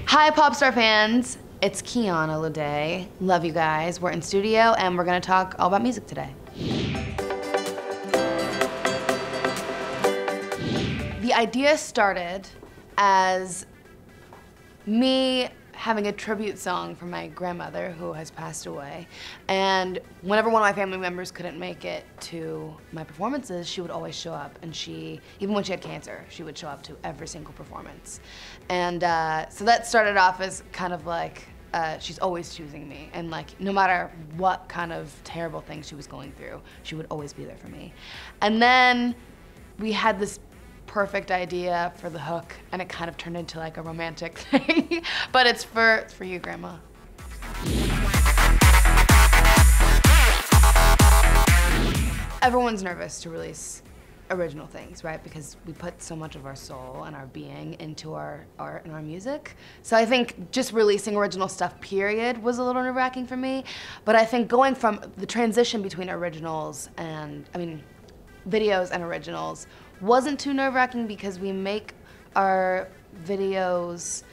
Hi, Popstar fans. It's Kiana Ledé. Love you guys. We're in studio and we're gonna talk all about music today. The idea started as me having a tribute song for my grandmother who has passed away. And whenever one of my family members couldn't make it to my performances, she would always show up. And even when she had cancer, she would show up to every single performance. And so that started off as kind of like, she's always choosing me. And like, no matter what kind of terrible things she was going through, she would always be there for me. And then we had this perfect idea for the hook, and it kind of turned into like a romantic thing. But it's for you, Grandma. Everyone's nervous to release original things, right? Because we put so much of our soul and our being into our art and our music. So I think just releasing original stuff, period, was a little nerve-wracking for me. But I think going from the transition between originals and, videos and originals wasn't too nerve-wracking because we make our videos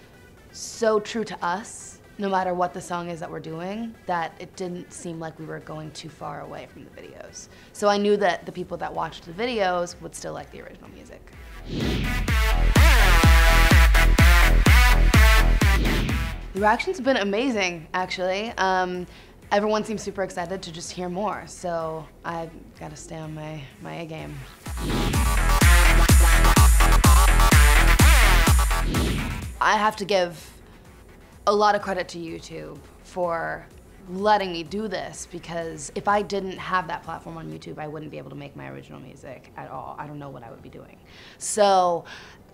so true to us, no matter what the song is that we're doing, that it didn't seem like we were going too far away from the videos. So I knew that the people that watched the videos would still like the original music. The reaction's been amazing, actually. Everyone seems super excited to just hear more, so I gotta stay on my A game. I have to give a lot of credit to YouTube for letting me do this, because if I didn't have that platform on YouTube, I wouldn't be able to make my original music at all. I don't know what I would be doing. So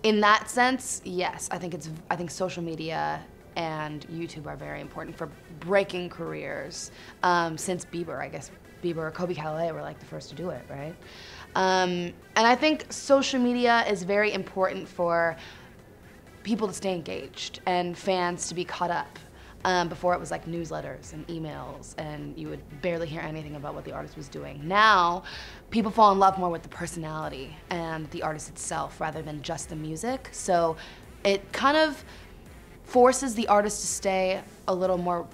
in that sense, yes, I think social media and YouTube are very important for breaking careers. Since Bieber, I guess Bieber or Kobe Calais were like the first to do it, right? And I think social media is very important for people to stay engaged and fans to be caught up. Before it was like newsletters and emails, and you would barely hear anything about what the artist was doing. Now, people fall in love more with the personality and the artist itself rather than just the music. So it kind of forces the artist to stay a little more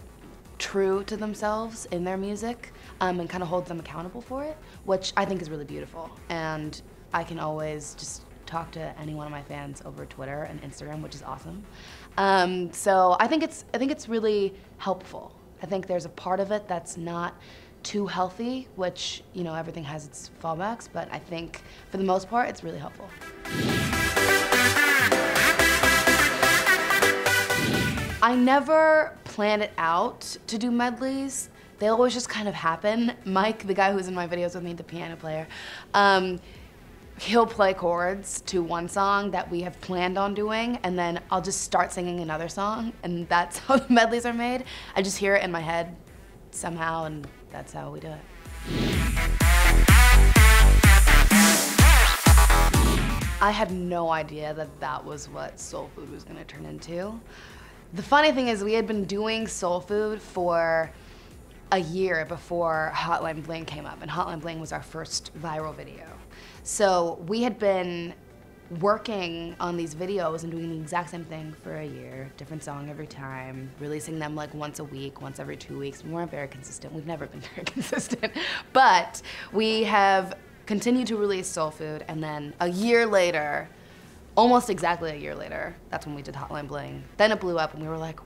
true to themselves in their music, and kind of holds them accountable for it, which I think is really beautiful. And I can always just talk to any one of my fans over Twitter and Instagram, which is awesome. So I think it's really helpful. I think there's a part of it that's not too healthy, which, you know, everything has its fallbacks, but I think for the most part, it's really helpful. I never plan it out to do medleys. They always just kind of happen. Mike, the guy who's in my videos with me, the piano player, he'll play chords to one song that we have planned on doing, and then I'll just start singing another song, and that's how the medleys are made. I just hear it in my head somehow, and that's how we do it. I had no idea that that was what soul food was gonna turn into. The funny thing is, we had been doing soul food for a year before Hotline Bling came up, and Hotline Bling was our first viral video. So we had been working on these videos and doing the exact same thing for a year, different song every time, releasing them like once a week, once every 2 weeks. We weren't very consistent. We've never been very consistent. But we have continued to release soul food, and then a year later, almost exactly a year later, that's when we did Hotline Bling. Then it blew up and we were like,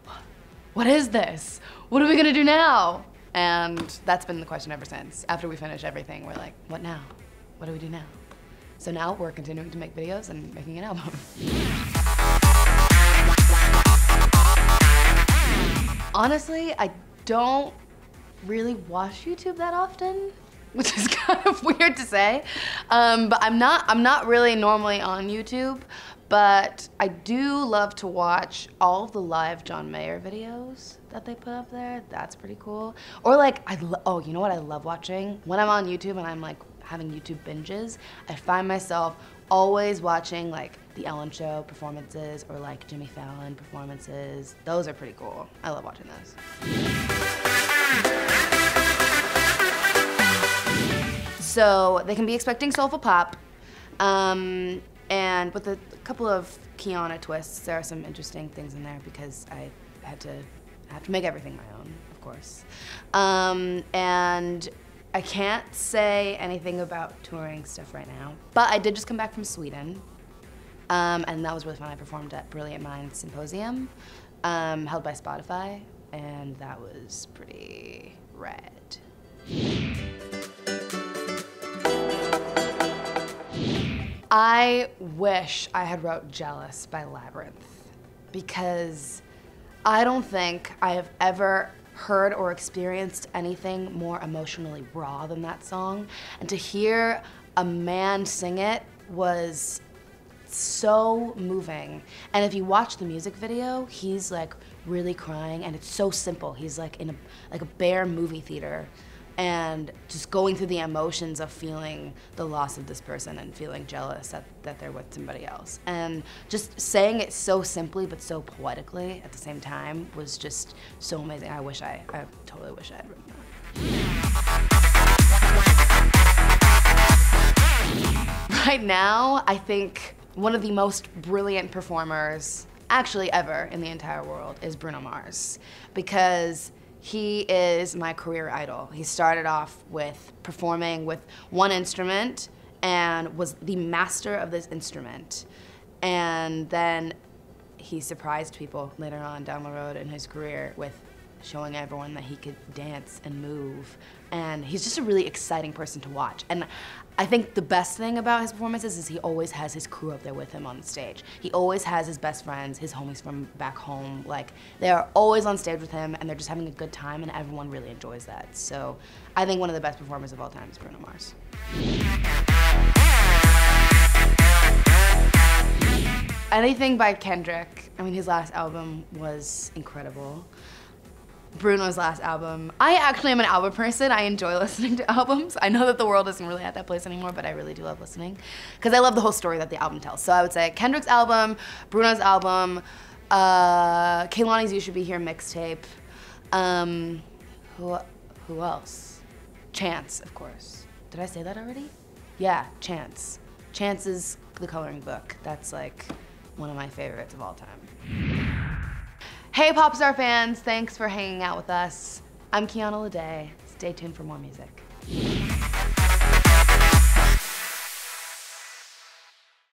what is this? What are we gonna do now? And that's been the question ever since. After we finish everything, we're like, what now? What do we do now? So now we're continuing to make videos and making an album. Honestly, I don't really watch YouTube that often, which is kind of weird to say. But I'm not really normally on YouTube, but I do love to watch all of the live John Mayer videos that they put up there. That's pretty cool. Or like, oh, you know what I love watching? When I'm on YouTube and I'm like having YouTube binges, I find myself always watching like the Ellen Show performances or like Jimmy Fallon performances. Those are pretty cool. I love watching those. So they can be expecting soulful pop. And with a couple of Kiana twists, there are some interesting things in there because I had to make everything my own, of course. And I can't say anything about touring stuff right now, but I did just come back from Sweden, and that was really fun. I performed at Brilliant Minds Symposium, held by Spotify, and that was pretty rad. I wish I had wrote Jealous by Labyrinth, because I don't think I have ever heard or experienced anything more emotionally raw than that song. And to hear a man sing it was so moving. And if you watch the music video, he's like really crying, and it's so simple. He's like in a bare movie theater and just going through the emotions of feeling the loss of this person and feeling jealous that they're with somebody else. And just saying it so simply but so poetically at the same time was just so amazing. I totally wish I had written that. Right now, I think one of the most brilliant performers actually ever in the entire world is Bruno Mars, because he is my career idol. He started off with performing with one instrument and was the master of this instrument. And then he surprised people later on down the road in his career with showing everyone that he could dance and move. And he's just a really exciting person to watch. And I think the best thing about his performances is he always has his crew up there with him on the stage. He always has his best friends, his homies from back home. Like, they're always on stage with him, and they're just having a good time, and everyone really enjoys that. So I think one of the best performers of all time is Bruno Mars. Anything by Kendrick. I mean, his last album was incredible. Bruno's last album. I actually am an album person. I enjoy listening to albums. I know that the world isn't really at that place anymore, but I really do love listening because I love the whole story that the album tells. So I would say Kendrick's album, Bruno's album, Kehlani's You Should Be Here mixtape. Who else? Chance, of course. Did I say that already? Yeah, Chance. Chance is The Coloring Book. That's like one of my favorites of all time. Hey Popstar fans, thanks for hanging out with us. I'm Kiana Ledé. Stay tuned for more music.